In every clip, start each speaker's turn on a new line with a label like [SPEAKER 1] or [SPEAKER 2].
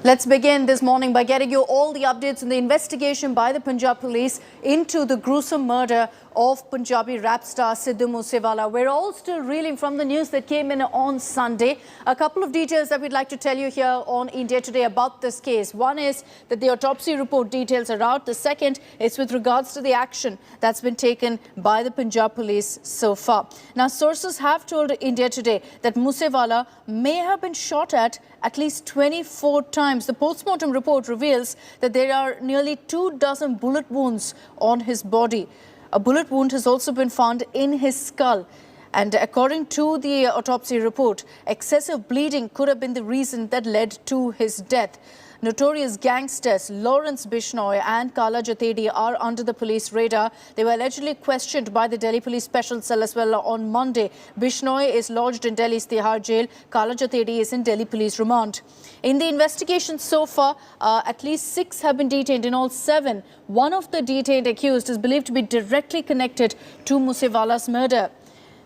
[SPEAKER 1] Let's begin this morning by getting you all the updates on the investigation by the Punjab Police into the gruesome murder of Punjabi rap star Sidhu Moose Wala. We're all still reeling from the news that came in on Sunday. A couple of details that we'd like to tell you here on India Today about this case. One is that the autopsy report details are out. The second is with regards to the action that's been taken by the Punjab Police so far. Now, sources have told India Today that Moose Wala may have been shot at least 24 times. The post-mortem report reveals that there are nearly 24 bullet wounds on his body. A bullet wound has also been found in his skull. And according to the autopsy report, excessive bleeding could have been the reason that led to his death. Notorious gangsters Lawrence Bishnoi and Kala Jatedi are under the police radar. They were allegedly questioned by the Delhi Police Special Cell as well on Monday. Bishnoi is lodged in Delhi's Tihar jail. Kala Jatedi is in Delhi police remand. In the investigation so far, at least 6 have been detained. In all, 7. One of the detained accused is believed to be directly connected to Moose Wala's murder.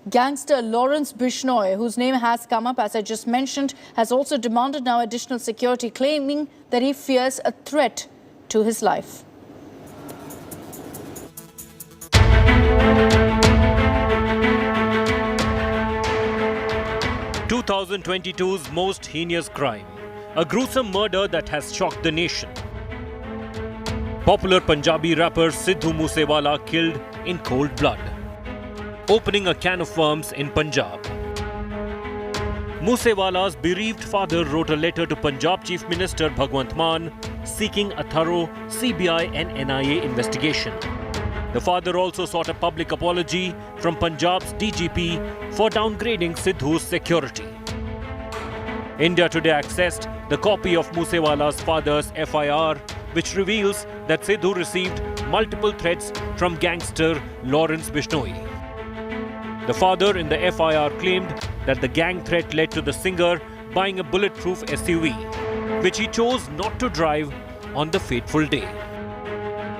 [SPEAKER 1] Gangster Lawrence Bishnoi, whose name has come up, as I just mentioned, has also demanded now additional security, claiming that he fears a threat to his life.
[SPEAKER 2] (2022's most heinous crime), a gruesome murder that has shocked the nation. Popular Punjabi rapper Sidhu Moose Wala killed in cold blood, opening a can of worms in Punjab. Moose Wala's bereaved father wrote a letter to Punjab Chief Minister Bhagwant Mann seeking a thorough CBI and NIA investigation. The father also sought a public apology from Punjab's DGP for downgrading Sidhu's security. India Today accessed the copy of Moose Wala's father's FIR, which reveals that Sidhu received multiple threats from gangster Lawrence Bishnoi. The father in the FIR claimed that the gang threat led to the singer buying a bulletproof SUV, which he chose not to drive on the fateful day.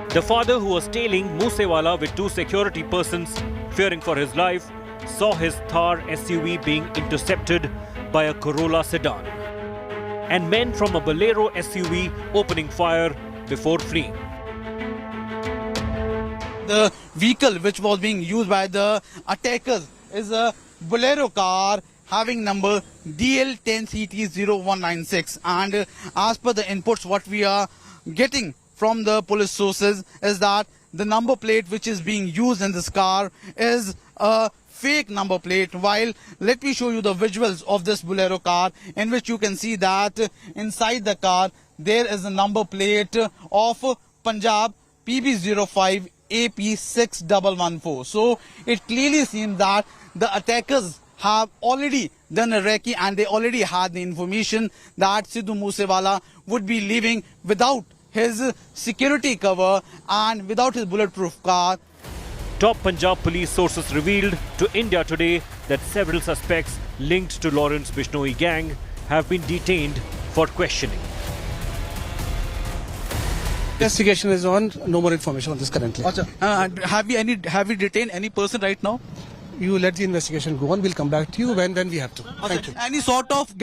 [SPEAKER 2] The father, who was tailing Moose Wala with 2 security persons, fearing for his life, saw his Thar SUV being intercepted by a Corolla sedan, and men from a Bolero SUV opening fire before fleeing.
[SPEAKER 3] The vehicle which was being used by the attackers is a Bolero car having number DL10CT0196, and as per the inputs what we are getting from the police sources is that the number plate which is being used in this car is a fake number plate. While let me show you the visuals of this Bolero car, in which you can see that inside the car there is a number plate of Punjab PB05 AP6114. So it clearly seems that the attackers have already done a recce, and they already had the information that Sidhu Moose Wala would be leaving without his security cover and without his bulletproof car.
[SPEAKER 2] Top Punjab police sources revealed to India Today that several suspects linked to Lawrence Bishnoi gang have been detained for questioning.
[SPEAKER 4] Investigation is on. No more information on this currently.
[SPEAKER 3] Have we detained any person right now?
[SPEAKER 4] You let the investigation go on. We'll come back to you when we have to. Thank you.
[SPEAKER 3] Any sort of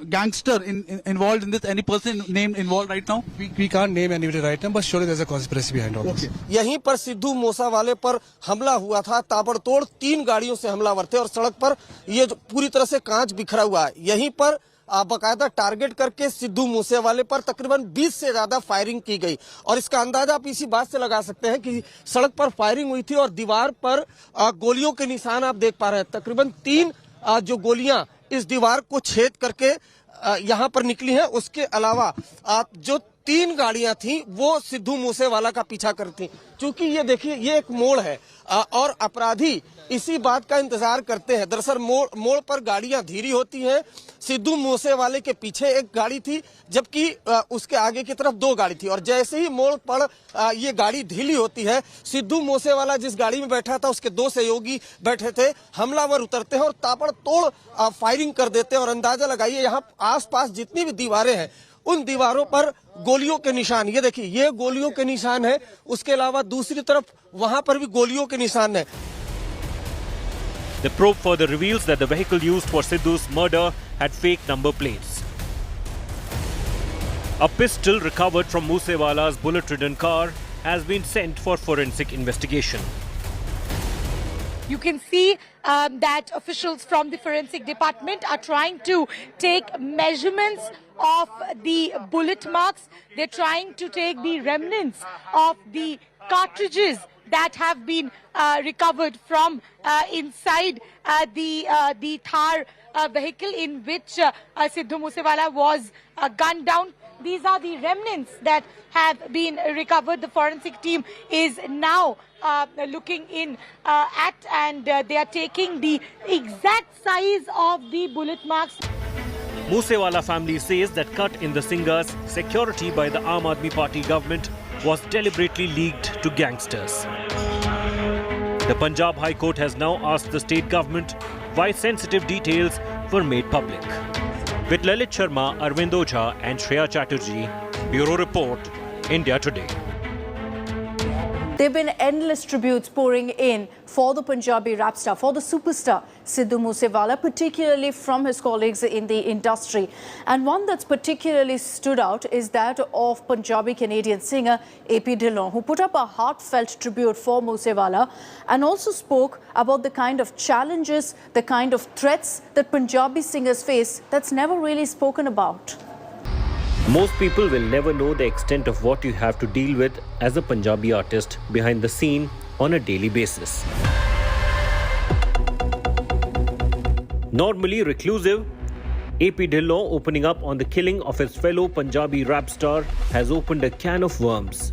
[SPEAKER 3] gangster involved in this? Any person named involved right now?
[SPEAKER 4] We can't name anybody right now, but surely there's a conspiracy behind all this.
[SPEAKER 5] यहीं पर सिद्धू मूसा वाले पर हमला हुआ था। ताबड़तोड़ 3 गाड़ियों से हमलावर थे और सड़क पर ये पूरी तरह से कांच बिखरा हुआ है। यहीं पर बाकायदा टारगेट करके सिद्धू मूसे वाले पर तकरीबन 20 से ज्यादा फायरिंग की गई, और इसका अंदाजा आप इसी बात से लगा सकते हैं कि सड़क पर फायरिंग हुई थी और दीवार पर गोलियों के निशान आप देख पा रहे हैं। तकरीबन 3 जो गोलियां इस दीवार को छेद करके यहां पर निकली हैं। उसके अलावा जो 3 गाड़ियां थी वो सिद्धू मूसे वाला का पीछा करती। चूंकि ये देखिए ये एक मोड़ है और अपराधी इसी बात का इंतजार करते हैं। दरअसल मोड़ पर गाड़ियां धीरी होती हैं। सिद्धू मूसे वाले के पीछे एक गाड़ी थी, जबकि उसके आगे की तरफ 2 गाड़ी थी, और जैसे ही मोड़ पर ये गाड़ी ढीली होती है, सिद्धू मूसे वाला जिस गाड़ी में बैठा था उसके 2 सहयोगी बैठे थे। हमलावर उतरते हैं और ताबड़तोड़ फायरिंग कर देते हैं। और अंदाजा लगाइए यहाँ आसपास जितनी भी दीवारें हैं उन दीवारों पर गोलियों के निशान, ये देखिए ये गोलियों के निशान है। उसके अलावा दूसरी तरफ वहां पर भी गोलियों के निशान है।
[SPEAKER 2] The probe further reveals that the vehicle used for Sidhu's murder had fake number plates. A pistol recovered from Moose Wala's bullet-ridden car has been sent for forensic investigation.
[SPEAKER 6] You can see that officials from the forensic department are trying to take measurements of the bullet marks. They're trying to take the remnants of the cartridges that have been recovered from inside the Thar vehicle in which Sidhu Moose Wala was gunned down. These are the remnants that have been recovered. The forensic team is now looking in at and they are taking the exact size of the bullet marks.
[SPEAKER 2] Moose Wala family says that cut in the singer's security by the Aam Aadmi Party government was deliberately leaked to gangsters. The Punjab High Court has now asked the state government why sensitive details were made public. With Lalit Sharma, Arvind Ojha and Shreya Chatterjee, Bureau Report, India Today.
[SPEAKER 1] There have been endless tributes pouring in for the Punjabi rap star, for the superstar Sidhu Moose Wala, particularly from his colleagues in the industry. And one that's particularly stood out is that of Punjabi Canadian singer AP Dhillon, who put up a heartfelt tribute for Moose Wala and also spoke about the kind of challenges, the kind of threats that Punjabi singers face that's never really spoken about.
[SPEAKER 2] Most people will never know the extent of what you have to deal with as a Punjabi artist behind the scene on a daily basis. Normally reclusive, AP Dhillon, opening up on the killing of his fellow Punjabi rap star, has opened a can of worms.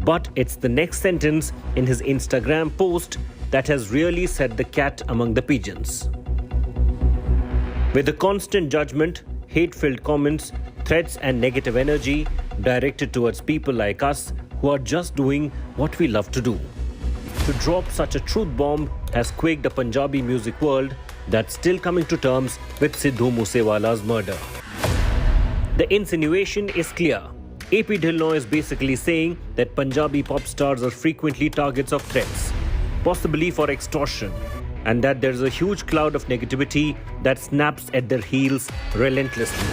[SPEAKER 2] But it's the next sentence in his Instagram post that has really set the cat among the pigeons. With the constant judgment, hate-filled comments, threats and negative energy directed towards people like us who are just doing what we love to do. To drop such a truth bomb has quaked the Punjabi music world that's still coming to terms with Sidhu Moose Wala's murder. The insinuation is clear. AP Dhillon is basically saying that Punjabi pop stars are frequently targets of threats, possibly for extortion, and that there's a huge cloud of negativity that snaps at their heels relentlessly.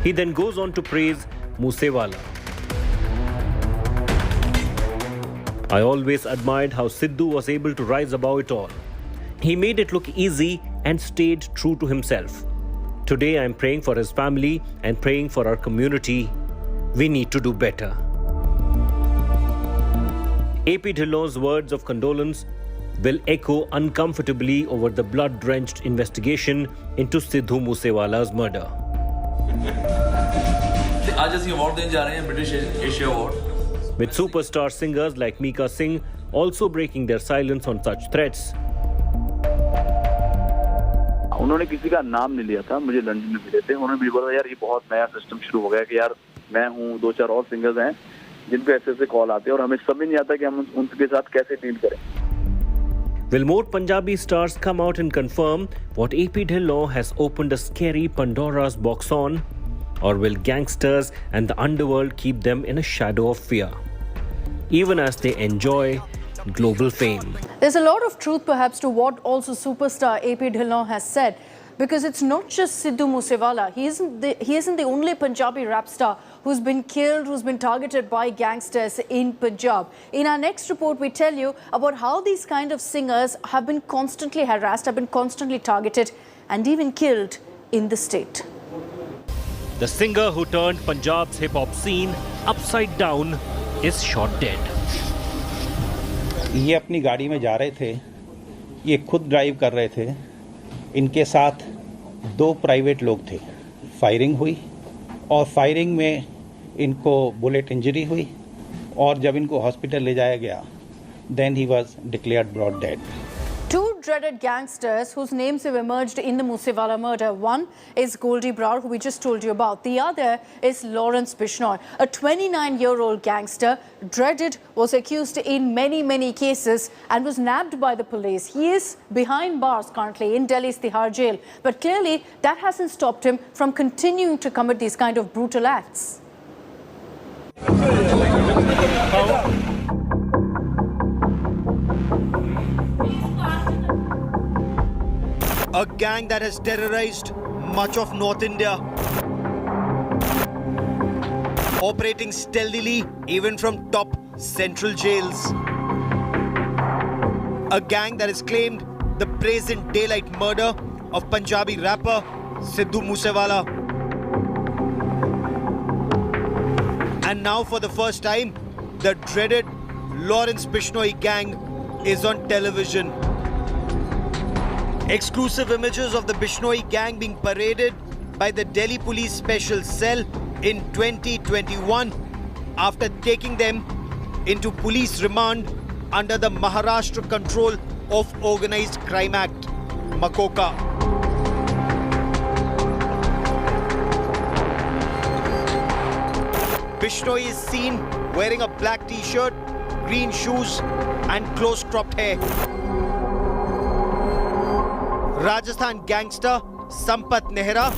[SPEAKER 2] He then goes on to praise Moose Wala. I always admired how Sidhu was able to rise above it all. He made it look easy and stayed true to himself. Today I'm praying for his family and praying for our community. We need to do better. AP Dhillon's words of condolence will echo uncomfortably over the blood-drenched investigation into Sidhu Moose Wala's murder.
[SPEAKER 7] आज ਅਸੀਂ award देने जा रहे हैं British Asia Award.
[SPEAKER 2] With superstar singers like Mika Singh also breaking their silence on such threats.
[SPEAKER 8] उन्होंने किसी का नाम नहीं लिया था, मुझे लंदन में मिले थे, उन्होंने मुझे बोला यार ये बहुत नया सिस्टम शुरू हो गया कि यार मैं हूँ, 2-4 और सिंगर्स हैं जिनको ऐसे कॉल आते हैं और हमें समझ नहीं आता कि हम उनके साथ कैसे डील करें.
[SPEAKER 2] Will more Punjabi stars come out and confirm what AP Dhillon has opened a scary Pandora's box on? Or will gangsters and the underworld keep them in a shadow of fear, even as they enjoy global fame?
[SPEAKER 1] There's a lot of truth perhaps to what also superstar AP Dhillon has said, because it's not just Sidhu Moose Wala. He isn't the only Punjabi rap star who's been killed, who's been targeted by gangsters in Punjab. In our next report, we tell you about how these kind of singers have been constantly harassed, have been constantly targeted and even killed in the state.
[SPEAKER 2] The singer who turned Punjab's hip-hop scene upside down is shot dead.
[SPEAKER 9] ये अपनी गाड़ी में जा रहे थे, ये खुद drive कर रहे थे, इनके साथ 2 प्राइवेट लोग थे. फायरिंग हुई और फायरिंग में इनको बुलेट इंजरी हुई और जब इनको हॉस्पिटल ले जाया गया, then he was declared brought dead.
[SPEAKER 1] 2 dreaded gangsters whose names have emerged in the Moose Wala murder. One is Goldie Brower, who we just told you about. The other is Lawrence Bishnoi, a 29-year-old gangster. Dreaded, was accused in many cases and was nabbed by the police. He is behind bars currently in Delhi's Tihar jail. But clearly, that hasn't stopped him from continuing to commit these kind of brutal acts.
[SPEAKER 10] A gang that has terrorized much of North India. operating stealthily even from top central jails. A gang that has claimed the brazen daylight murder of Punjabi rapper Sidhu Moose Wala. And now for the first time, the dreaded Lawrence Bishnoi gang is on television. Exclusive images of the Bishnoi gang being paraded by the Delhi Police Special Cell in 2021 after taking them into police remand under the Maharashtra Control of Organized Crime Act, Makoka. Bishnoi is seen wearing a black t-shirt, green shoes and close-cropped hair. Rajasthan gangster Sampat Nehra,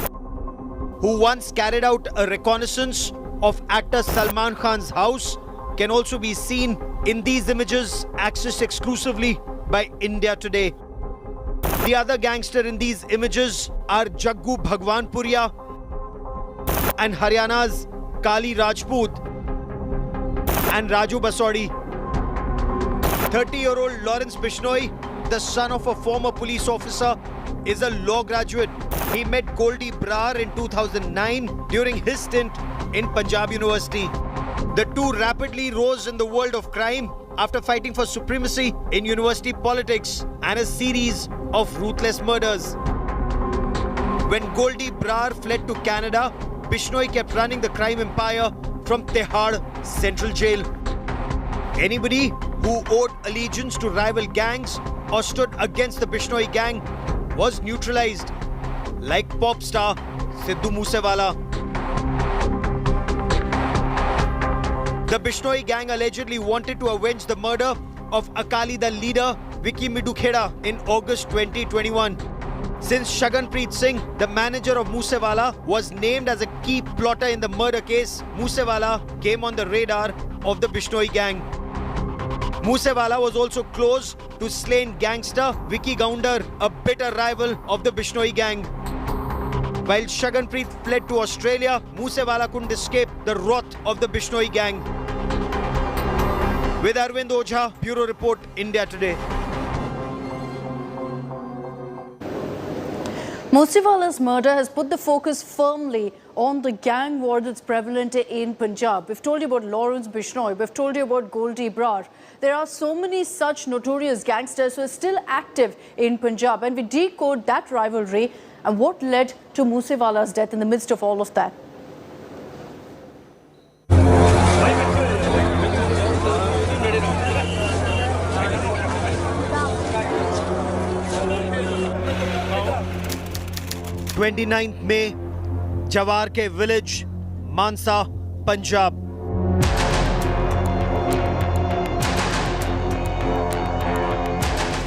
[SPEAKER 10] who once carried out a reconnaissance of actor Salman Khan's house, can also be seen in these images accessed exclusively by India Today. The other gangster in these images are Jaggu Bhagwanpuria and Haryana's Kali Rajput and Raju Basodi. 30-year-old Lawrence Bishnoi, the son of a former police officer, is a law graduate. He met Goldie Brar in 2009 during his stint in Punjab University. The two rapidly rose in the world of crime after fighting for supremacy in university politics and a series of ruthless murders. When Goldie Brar fled to Canada, Bishnoi kept running the crime empire from Tihar Central Jail. Anybody who owed allegiance to rival gangs or stood against the Bishnoi gang was neutralized, like pop star Sidhu Moose Wala. The Bishnoi gang allegedly wanted to avenge the murder of Akali Dal leader VK Bhawra in August 2021. Since Shaganpreet Singh, the manager of Moose Wala, was named as a key plotter in the murder case, Moose Wala came on the radar of the Bishnoi gang. Moose Wala was also close to slain gangster Vicky Gounder, a bitter rival of the Bishnoi gang. While Shaganpreet fled to Australia, Moose Wala couldn't escape the wrath of the Bishnoi gang. With Arvind Ojha, Bureau Report, India Today.
[SPEAKER 1] Moose Wala's murder has put the focus firmly on the gang war that's prevalent in Punjab. We've told you about Lawrence Bishnoi. We've told you about Goldie Brar. There are so many such notorious gangsters who are still active in Punjab. And we decode that rivalry and what led to Moose Wala's death in the midst of all of that.
[SPEAKER 10] (29th May, Jawar ke village, Mansa, Punjab.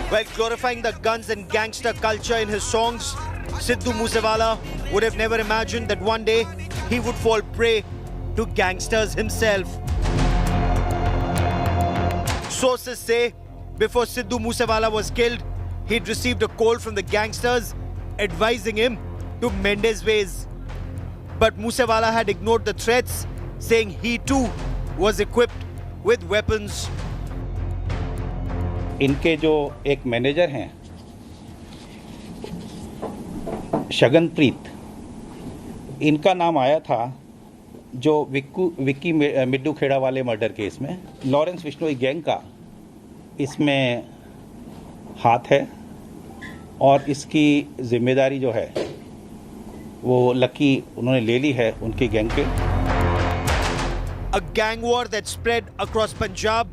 [SPEAKER 10] While glorifying the guns and gangster culture in his songs, Sidhu Moose Wala would have never imagined that one day he would fall prey to gangsters himself. Sources say before Sidhu Moose Wala was killed, he'd received a call from the gangsters advising him to mend his ways. But Moose Wala had ignored the threats, saying he too was equipped with weapons.
[SPEAKER 9] इनके जो एक manager हैं शगनप्रीत, इनका नाम आया था जो विक्की मिड्डू खेड़ा वाले मर्डर केस में। लॉरेंस बिश्नोई गैंग का इसमें हाथ है और इसकी जिम्मेदारी जो है वो लकी उन्होंने ले ली है उनकी गैंग के।
[SPEAKER 10] A gang war that spread across Punjab,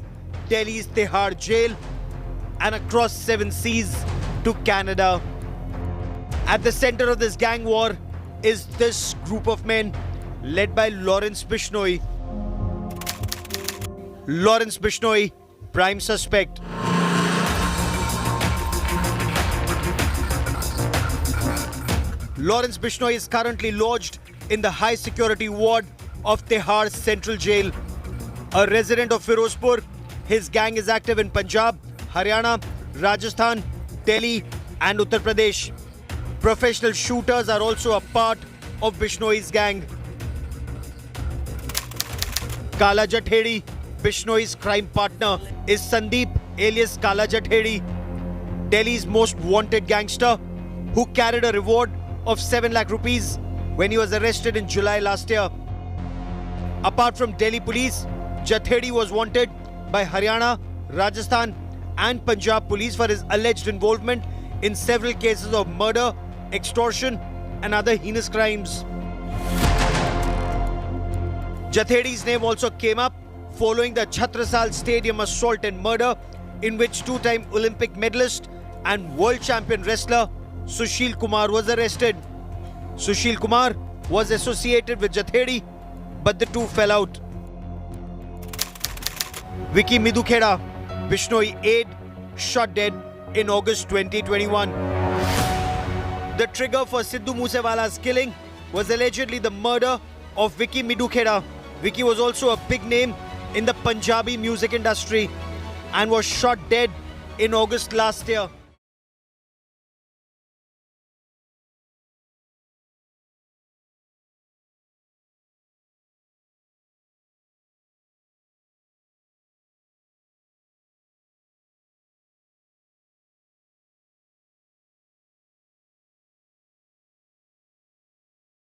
[SPEAKER 10] Delhi's Tihar jail and across 7 seas to Canada. At the center of this gang war is this group of men led by Lawrence Bishnoi. Lawrence Bishnoi, prime suspect. Lawrence Bishnoi is currently lodged in the high security ward of Tihar Central Jail. A resident of Firozpur, his gang is active in Punjab, Haryana, Rajasthan, Delhi and Uttar Pradesh. Professional shooters are also a part of Bishnoi's gang. Kala Jathedi, Bishnoi's crime partner, is Sandeep alias Kala Jathedi, Delhi's most wanted gangster, who carried a reward of 7 lakh rupees when he was arrested in July last year. Apart from Delhi police, Jathedi was wanted by Haryana, Rajasthan and Punjab police for his alleged involvement in several cases of murder, extortion and other heinous crimes. Jathedi's name also came up following the Chhatrasal Stadium assault and murder, in which two-time Olympic medalist and world champion wrestler Sushil Kumar was arrested. Sushil Kumar was associated with Jathedi, but the two fell out. Vicky Midhukheda, Bishnoi aide, shot dead in August 2021. The trigger for Sidhu Moose Wala's killing was allegedly the murder of Vicky Midhukheda. Vicky was also a big name in the Punjabi music industry and was shot dead in August last year.